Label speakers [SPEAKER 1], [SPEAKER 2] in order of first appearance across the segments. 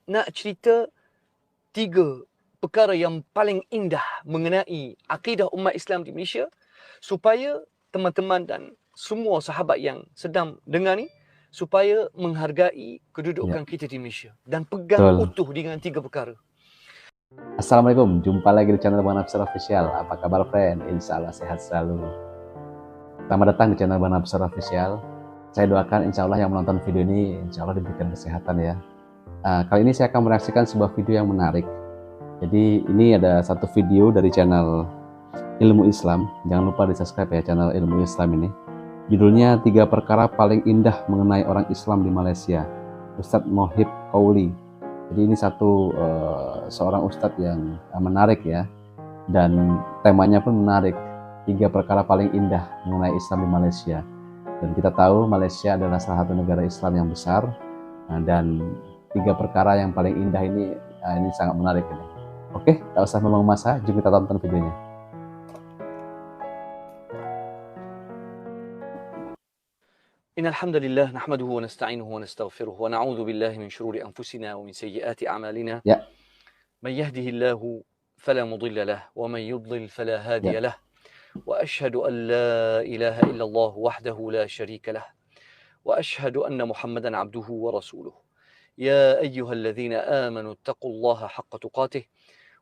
[SPEAKER 1] nak cerita 3 perkara yang paling indah mengenai akidah umat Islam di Malaysia supaya teman-teman dan semua sahabat yang sedang dengar ni supaya menghargai kedudukan kita di Malaysia dan pegang utuh dengan 3 perkara.
[SPEAKER 2] Assalamualaikum, jumpa lagi di channel Bang Nafsir Official. Apa kabar friend? Insya Allah sehat selalu. Selamat datang di channel Bang Nafsir Official. Saya doakan insya Allah yang menonton video ini insya Allah diberikan kesehatan ya. Kali ini saya akan mereaksikan sebuah video yang menarik. Jadi ini ada satu video dari channel Ilmu Islam. Jangan lupa di subscribe ya channel Ilmu Islam ini. Judulnya 3 perkara paling indah mengenai orang Islam di Malaysia. Ustadz Mohib Qauli. Jadi ini seorang ustadz yang menarik ya. Dan temanya pun menarik. 3 perkara paling indah mengenai Islam di Malaysia. Dan kita tahu Malaysia adalah salah satu negara Islam yang besar. Dan 3 perkara yang paling indah ini sangat menarik ini. Oke, tak usah memang masa, jom kita tonton videonya.
[SPEAKER 1] Innal hamdalillah nahmaduhu wa nasta'inuhu wa nastaghfiruh wa na'udzu billahi min shururi anfusina wa min sayyiati a'malina.
[SPEAKER 2] Ya.
[SPEAKER 1] Man yahdihillahu fala mudilla lahu wa man yudlil fala hadiya lahu. Wa asyhadu an la ilaha illallah wahdahu la syarika lahu. Wa asyhadu anna Muhammadan 'abduhu wa rasuluh. Ya ayyuhalladzina amanu taqullaha haqqa tuqatih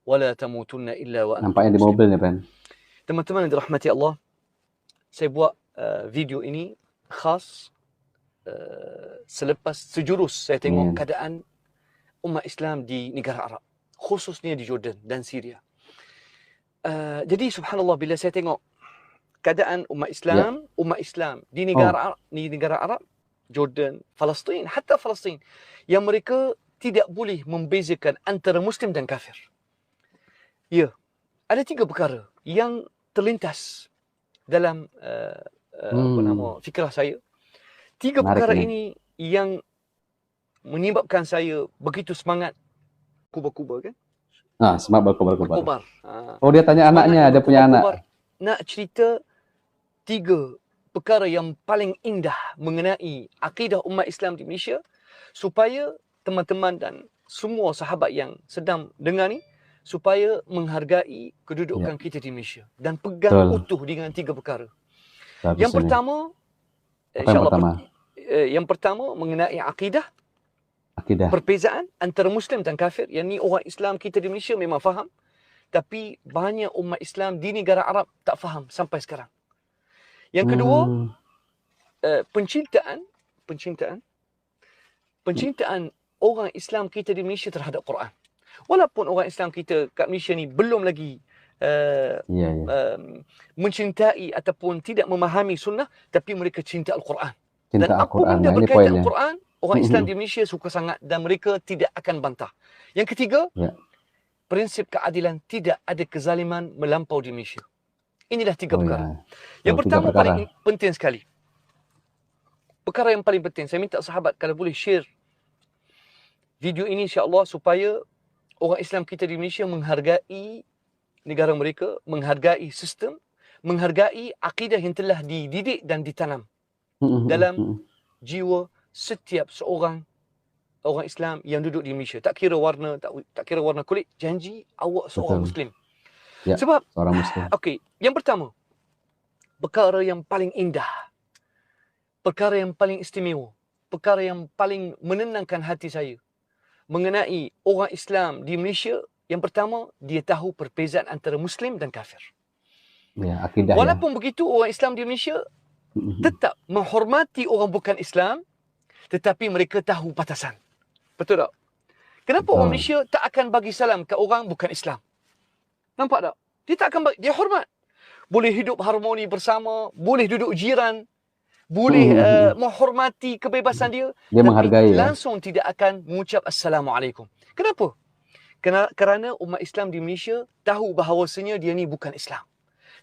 [SPEAKER 1] wa la tamutunna illa wa antum
[SPEAKER 2] nampaknya di mobil nih, Ben.
[SPEAKER 1] Teman-teman yang dirahmati Allah, saya buat video ini khas selepas sejurus saya tengok keadaan umat Islam di negara Arab, khususnya di Jordan dan Syria. Jadi subhanallah bila saya tengok keadaan umat Islam di negara Arab, Jordan, Palestin, hatta Palestin, yang mereka tidak boleh membezakan antara Muslim dan kafir. Ya, ada 3 perkara yang terlintas dalam fikrah saya. 3 perkara ini yang menyebabkan saya begitu semangat kubar-kubar kan?
[SPEAKER 2] Semangat berkobar. Oh, dia tanya anaknya, dia punya anak.
[SPEAKER 1] Nak cerita 3 perkara yang paling indah mengenai akidah umat Islam di Malaysia supaya teman-teman dan semua sahabat yang sedang dengar ni supaya menghargai kedudukan kita di Malaysia dan pegang utuh dengan 3 perkara. Yang pertama, yang pertama mengenai akidah. Perbezaan antara Muslim dan kafir. Yang ni orang Islam kita di Malaysia memang faham, tapi banyak umat Islam di negara Arab tak faham sampai sekarang. Yang kedua, pencintaan orang Islam kita di Malaysia terhadap Quran. Walaupun orang Islam kita kat Malaysia ni belum lagi mencintai ataupun tidak memahami sunnah, tapi mereka cinta Al-Quran. Dan apa benda berkaitan Al-Quran, orang Islam di Malaysia suka sangat dan mereka tidak akan bantah. Yang ketiga, prinsip keadilan, tidak ada kezaliman melampau di Malaysia. Inilah 3 perkara. Yang pertama paling penting sekali. Perkara yang paling penting, saya minta sahabat kalau boleh share video ini insya-Allah supaya orang Islam kita di Malaysia menghargai negara mereka, menghargai sistem, menghargai akidah yang telah dididik dan ditanam dalam jiwa setiap seorang orang Islam yang duduk di Malaysia. Tak kira warna, tak kira warna kulit, janji awak seorang Muslim. Sebab
[SPEAKER 2] seorang Muslim.
[SPEAKER 1] Okey, yang pertama, perkara yang paling indah, perkara yang paling istimewa, perkara yang paling menenangkan hati saya mengenai orang Islam di Malaysia, yang pertama, dia tahu perbezaan antara Muslim dan kafir.
[SPEAKER 2] Akidah.
[SPEAKER 1] Walaupun begitu, orang Islam di Malaysia tetap menghormati orang bukan Islam, tetapi mereka tahu batasan. Betul tak? Kenapa orang Malaysia tak akan bagi salam ke orang bukan Islam? Nampak tak? Dia tak akan dia hormat. Boleh hidup harmoni bersama, boleh duduk jiran, boleh menghormati kebebasan dia,
[SPEAKER 2] dia menghargai
[SPEAKER 1] langsung tidak akan mengucap Assalamualaikum. Kenapa? Kerana umat Islam di Malaysia tahu bahawasanya dia ni bukan Islam.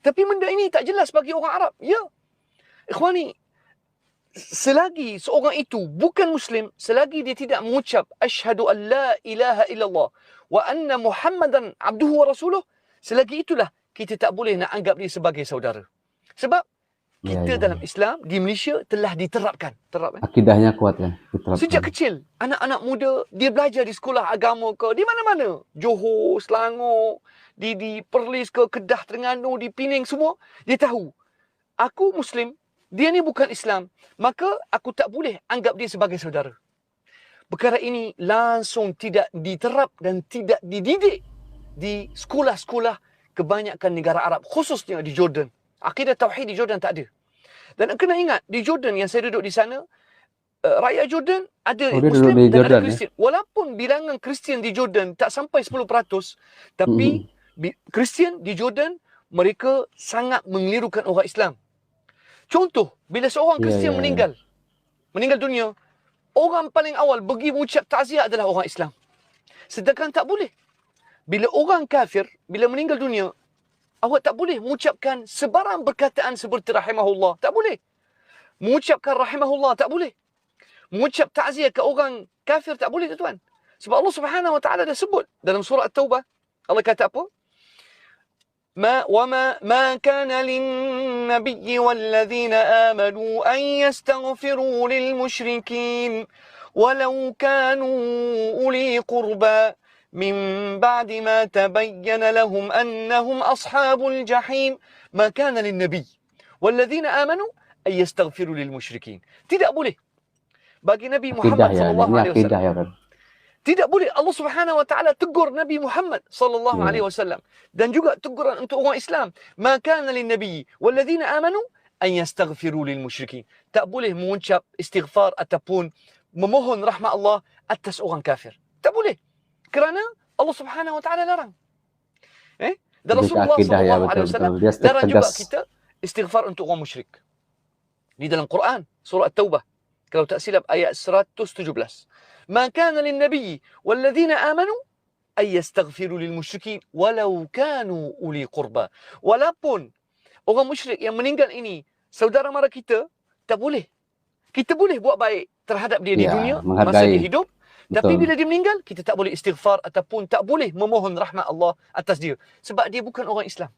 [SPEAKER 1] Tapi benda ini tak jelas bagi orang Arab. Ya. Ikhwani, selagi seorang itu bukan Muslim, selagi dia tidak mengucap asyhadu an la ilaha illallah wa anna Muhammadan abduhu wa rasuluh, selagi itulah kita tak boleh nak anggap dia sebagai saudara. Sebab kita dalam Islam di Malaysia telah diterapkan.
[SPEAKER 2] Akidahnya kuat ya. Diterapkan.
[SPEAKER 1] Sejak kecil, anak-anak muda dia belajar di sekolah agama ke, di mana-mana. Johor, Selangor, di Perlis ke, Kedah, Terengganu, di Penang semua. Dia tahu, aku Muslim, dia ni bukan Islam. Maka aku tak boleh anggap dia sebagai saudara. Perkara ini langsung tidak diterap dan tidak dididik di sekolah-sekolah kebanyakan negara Arab, khususnya di Jordan. Akidah Tauhid di Jordan tak ada. Dan kena ingat, di Jordan yang saya duduk di sana, rakyat Jordan ada Muslim dan Jordan, ada Kristian. Ya? Walaupun bilangan Kristian di Jordan tak sampai 10%, tapi Kristian di Jordan, mereka sangat mengelirukan orang Islam. Contoh, bila seorang Kristian meninggal dunia, orang paling awal pergi mengucap takziah adalah orang Islam. Sedangkan tak boleh. Bila orang kafir, bila meninggal dunia, awak tak boleh mengucapkan sebarang perkataan seperti rahimahullah. Tak boleh. Mengucapkan rahimahullah tak boleh. Mengucap takziah ke orang kafir tak boleh, tuan. Sebab Allah Subhanahu Wa Taala dah sebut dalam surah At-Taubah. Allah kata apa? ما كان للنبي والذين آمنوا أن يستغفروا للمشركين ولو كانوا أولي قربى من بعد ما تبين لهم أنهم أصحاب الجحيم ما كان للنبي والذين آمنوا أن يستغفروا للمشركين. Tidak boleh bagi Nabi Muhammad sallallahu alaihi wasallam. Tidak boleh. Allah Subhanahu Wa Taala tegur Nabi Muhammad sallallahu alaihi wasallam dan juga teguran untuk orang Islam. Ma kana lin-nabi walladzina amanu an yastaghfiru lil musyrikin. Tak boleh mengucap istighfar ataupun memohon rahmat Allah atas orang kafir. Tak boleh. Kerana Allah Subhanahu Wa Taala larang. Dan Rasulullah sallallahu alaihi wasallam larang juga kita istighfar untuk orang musyrik. Di dalam Quran surah At-Taubah, kalau tak silap ayat 117. ما كان للنبي والذين آمنوا أن يستغفروا للمشركين ولو كانوا أولي قربى. Walaupun orang musyrik yang meninggal ini saudara mara kita, tak boleh. Kita boleh buat baik terhadap dia di dunia masa dia hidup, tapi bila dia meninggal kita tak boleh istighfar ataupun tak boleh memohon rahmat Allah atas dia sebab dia bukan orang Islam.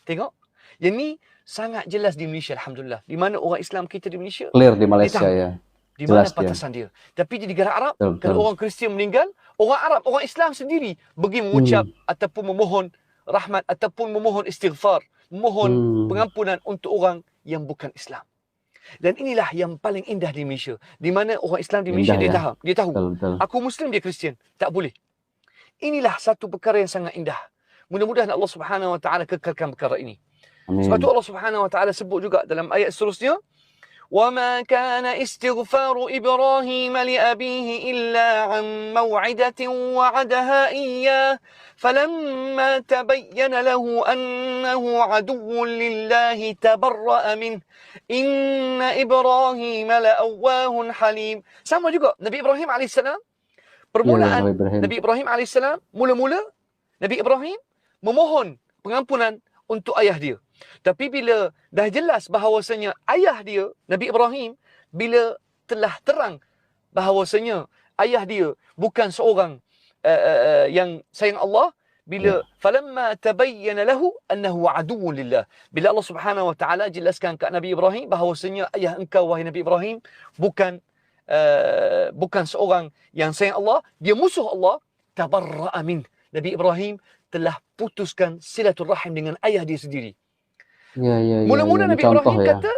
[SPEAKER 1] Tengok, yang ni sangat jelas di Malaysia, alhamdulillah. Di mana orang Islam kita di Malaysia
[SPEAKER 2] clear di Malaysia ya.
[SPEAKER 1] Di mana batasan dia. Tapi di negara Arab, kalau orang Kristian meninggal, orang Arab, orang Islam sendiri pergi mengucap ataupun memohon rahmat ataupun memohon istighfar, memohon pengampunan untuk orang yang bukan Islam. Dan inilah yang paling indah di Malaysia. Di mana orang Islam di Malaysia dia tahu. Betul. Aku Muslim, dia Kristian. Tak boleh. Inilah satu perkara yang sangat indah. Mudah-mudahan Allah Subhanahu Wa Taala kekalkan perkara ini. Amin. Sebab tu Allah Subhanahu Wa Taala sebut juga dalam ayat seterusnya, وَمَا كَانَ إِسْتِغْفَارُ إِبْرَاهِيمَ لِأَبِيهِ إِلَّا عَنْ مَوْعِدَةٍ وَعَدَهَا إِيَّاهُ فَلَمَّا تَبَيَّنَ لَهُ أَنَّهُ عَدُوٌّ لِلَّهِ تَبَرَّأَ مِنْهُ إِنَّ إِبْرَاهِيمَ لَأَوَّاهٌ حَلِيمٌ. Sama juga Nabi Ibrahim AS. Permulaan Nabi Ibrahim AS, mula-mula Nabi Ibrahim memohon pengampunan untuk ayah dia. Tapi bila dah jelas bahawasanya ayah dia, Nabi Ibrahim, bila telah terang bahawasanya ayah dia bukan seorang yang sayang Allah, bila falamma tabayyana lahu annahu aduwwun lillah. Bila Allah Subhanahu Wa Taala jelaskan kepada Nabi Ibrahim bahawasanya ayah engkau wahai Nabi Ibrahim bukan seorang yang sayang Allah, dia musuh Allah, tabarra'a min. Nabi Ibrahim telah putuskan silaturrahim dengan ayah dia sendiri. Mula-mula Nabi Ibrahim kata,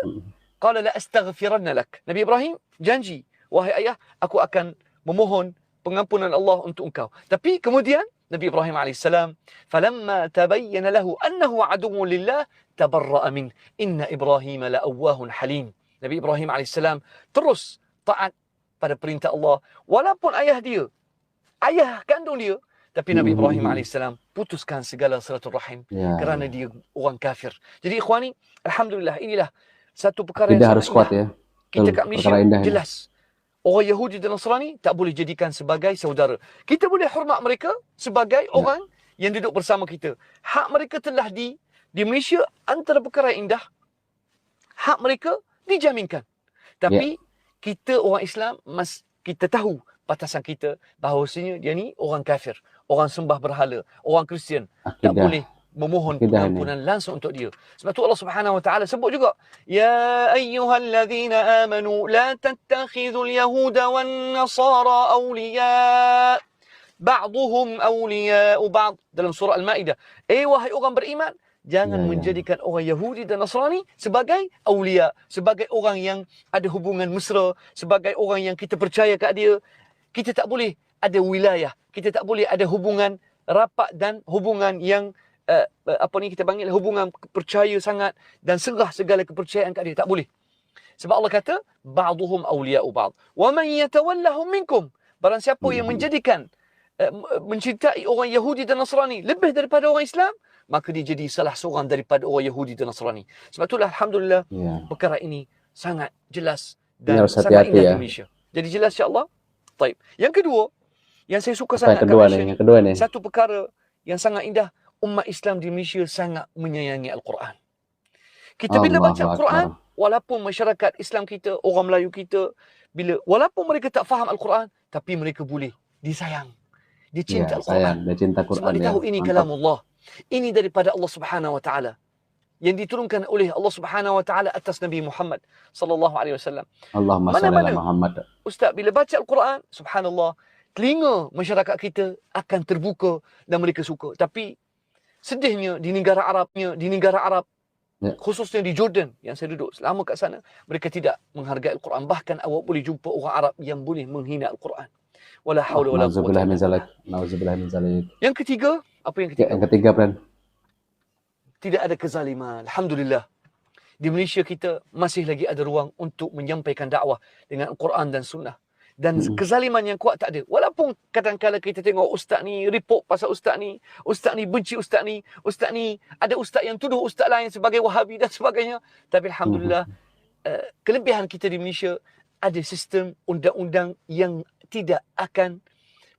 [SPEAKER 1] qala la astaghfiranna lak. Nabi Ibrahim janji, wahai ayah, aku akan memohon pengampunan Allah untuk engkau. Tapi kemudian Nabi Ibrahim AS, falamma tabayyana lahu annahu aduwwun lillah tabarra'a min inna Ibrahim la'awwahun halim. Nabi Ibrahim AS terus taat pada perintah Allah walaupun ayah kandung dia. Tapi Nabi Ibrahim AS putuskan segala silaturahim kerana dia orang kafir. Jadi ikhwani, alhamdulillah, inilah satu perkara yang
[SPEAKER 2] harus kuat ya.
[SPEAKER 1] Kita kat Malaysia jelas. Orang Yahudi dan Nasrani tak boleh jadikan sebagai saudara. Kita boleh hormat mereka sebagai orang yang duduk bersama kita. Hak mereka telah di Malaysia, antara perkara yang indah, hak mereka dijaminkan. Tapi kita orang Islam, kita tahu batasan kita bahawasanya dia ni orang kafir, orang sembah berhala, orang Kristian. Tak boleh memohon pengampunan langsung untuk dia. Sebab tu Allah Subhanahu Wa Taala sebut juga, ya ayyuhallazina amanu la tattakhidhul yahuda wan nasara awliya ba'dhum awliya'u ba'd, dalam surah Al-Maidah. Wahai orang beriman, jangan menjadikan orang Yahudi dan Nasrani sebagai awliya, sebagai orang yang ada hubungan mesra, sebagai orang yang kita percaya kat dia. Kita tak boleh ada wilayah, kita tak boleh ada hubungan rapat dan hubungan yang kita panggil hubungan percaya sangat dan serah segala kepercayaan kat dia. Tak boleh. Sebab Allah kata, ba'duhum awliya'u ba'd. Wa man yatawallahum minkum. Barang siapa yang menjadikan mencintai orang Yahudi dan Nasrani lebih daripada orang Islam, maka dia jadi salah seorang daripada orang Yahudi dan Nasrani. Sebab itulah alhamdulillah perkara ini sangat jelas dan sangat indah di Malaysia. Jadi jelas insya-Allah. Baik. Yang kedua, yang saya suka sangat kat Malaysia ni, satu perkara yang sangat indah, umat Islam di Malaysia sangat menyayangi Al-Quran. Kita bila baca Al-Quran, walaupun masyarakat Islam kita, orang Melayu kita, walaupun mereka tak faham Al-Quran, tapi mereka boleh disayang. Dia cinta Al-Quran.
[SPEAKER 2] Dia cinta Quran.
[SPEAKER 1] Sebab dia tahu ini kalamullah. Ini daripada Allah Subhanahu Wa Taala. Yang diturunkan oleh Allah Subhanahu Wa Taala atas Nabi Muhammad sallallahu alaihi wasallam.
[SPEAKER 2] Allahumma salli ala Muhammad.
[SPEAKER 1] Ustaz, bila baca Al-Quran, subhanallah, telinga masyarakat kita akan terbuka dan mereka suka. Tapi sedihnya di negara Arab, khususnya di Jordan yang saya duduk selama kat sana, mereka tidak menghargai Al-Quran. Bahkan awak boleh jumpa orang Arab yang boleh menghina Al-Quran. Wala haula wala quwwata illa billah.
[SPEAKER 2] Nauzubillah min zalik.
[SPEAKER 1] Yang ketiga, apa yang ketiga?
[SPEAKER 2] Yang ketiga, Bran.
[SPEAKER 1] Tidak ada kezaliman. Alhamdulillah. Di Malaysia kita masih lagi ada ruang untuk menyampaikan dakwah dengan Al-Quran dan Sunnah. Dan kezaliman yang kuat tak ada. Walaupun kadang-kadang kita tengok ustaz ni report pasal ustaz ni benci ustaz ni, ada ustaz yang tuduh ustaz lain sebagai Wahabi dan sebagainya. Tapi alhamdulillah, kelebihan kita di Malaysia ada sistem undang-undang yang tidak akan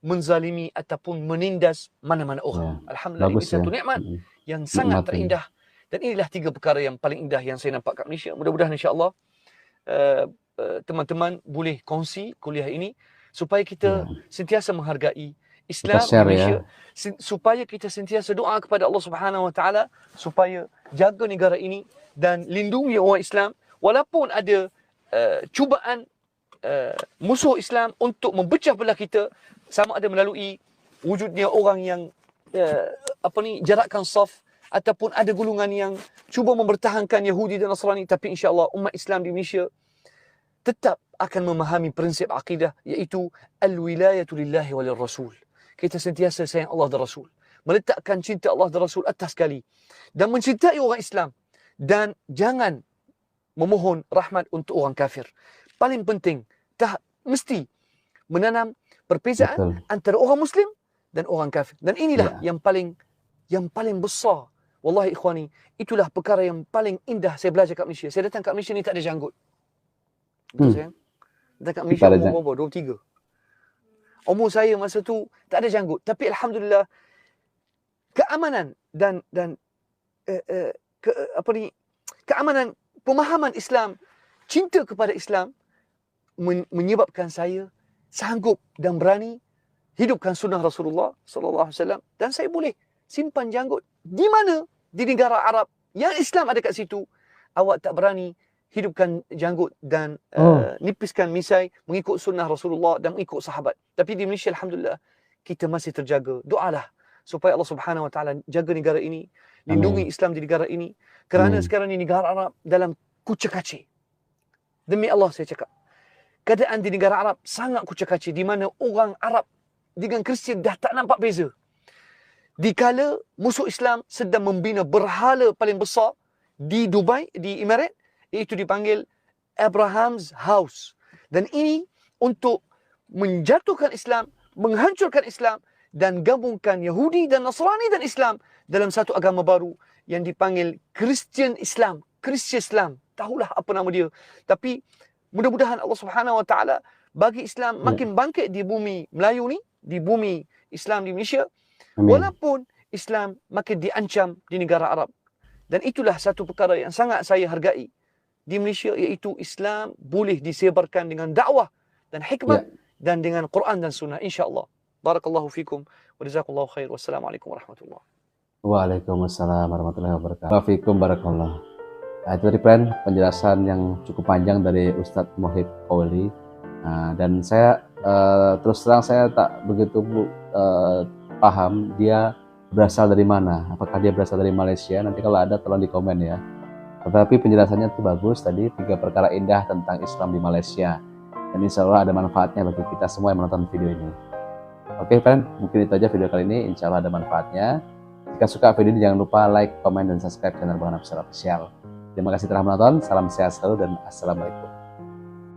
[SPEAKER 1] menzalimi ataupun menindas mana-mana orang. Alhamdulillah, ini satu nikmat yang sangat terindah. Dan inilah tiga perkara yang paling indah yang saya nampak kat Malaysia. Mudah-mudahan insya-Allah teman-teman boleh kongsi kuliah ini supaya kita sentiasa menghargai Islam di Malaysia, supaya kita sentiasa doa kepada Allah Subhanahu Wa Taala supaya jaga negara ini dan lindungi orang Islam walaupun ada cubaan musuh Islam untuk memecah belah kita, sama ada melalui wujudnya orang yang jarakkan saf ataupun ada golongan yang cuba mempertahankan Yahudi dan Nasrani. Tapi insya-Allah umat Islam di Malaysia tetap akan memahami prinsip akidah, iaitu al-wilayatu lillahi walil rasul. Kita sentiasa sayang Allah dan Rasul, meletakkan cinta Allah dan Rasul atas sekali, dan mencintai orang Islam, dan jangan memohon rahmat untuk orang kafir. Paling penting, mesti menanam perbezaan antara orang Muslim dan orang kafir. Dan inilah yang paling besar. Wallahi ikhwani, itulah perkara yang paling indah saya belajar kat Malaysia. Saya datang kat Malaysia ni tak ada janggut. Betul sayang? Datang kat Malaysia umur berapa? 23. Umur saya masa tu tak ada janggut. Tapi alhamdulillah, keamanan dan keamanan pemahaman Islam, cinta kepada Islam menyebabkan saya sanggup dan berani hidupkan sunnah Rasulullah sallallahu alaihi wasallam, dan saya boleh simpan janggut di mana? Di negara Arab yang Islam ada kat situ. Awak tak berani hidupkan janggut dan nipiskan misai mengikut sunnah Rasulullah dan mengikut sahabat. Tapi di Malaysia alhamdulillah kita masih terjaga. Doalah supaya Allah Subhanahu Wa Taala jaga negara ini, lindungi Islam di negara ini, kerana sekarang ni negara Arab dalam kucak-kacir. Demi Allah saya cakap, keadaan di negara Arab sangat kucak-kacir, di mana orang Arab dengan Kristian dah tak nampak beza. Dikala musuh Islam sedang membina berhala paling besar di Dubai, di Emirat, iaitu dipanggil Abraham's House. Dan ini untuk menjatuhkan Islam, menghancurkan Islam, dan gabungkan Yahudi dan Nasrani dan Islam dalam satu agama baru yang dipanggil Christian Islam. Christian Islam. Tahulah apa nama dia. Tapi mudah-mudahan Allah Subhanahu Wa Taala bagi Islam makin bangkit di bumi Melayu ni, di bumi Islam di Malaysia. Walaupun Islam makin diancam di negara Arab. Dan itulah satu perkara yang sangat saya hargai di Malaysia, iaitu Islam boleh disebarkan dengan dakwah dan hikmah dan dengan Quran dan Sunnah, insya-Allah. Barakallahu fikum wa jazakallahu khair. Wassalamualaikum warahmatullahi
[SPEAKER 2] Waalaikumsalam warahmatullahi wabarakatuh. Wafikum barakallah. Nah, itu tadi friend penjelasan yang cukup panjang dari Ustadz Muhib Qauli. Nah, dan saya terus terang saya tak begitu paham dia berasal dari mana. Apakah dia berasal dari Malaysia? Nanti kalau ada tolong di komen ya. Tetapi penjelasannya itu bagus tadi, 3 perkara indah tentang Islam di Malaysia. Dan insya Allah ada manfaatnya bagi kita semua yang menonton video ini. Oke friend, mungkin itu aja video kali ini. Insya Allah ada manfaatnya. Jika suka video ini jangan lupa like, komen, dan subscribe channel Bang Nafsir Official. Terima kasih telah menonton, salam sehat selalu dan assalamualaikum.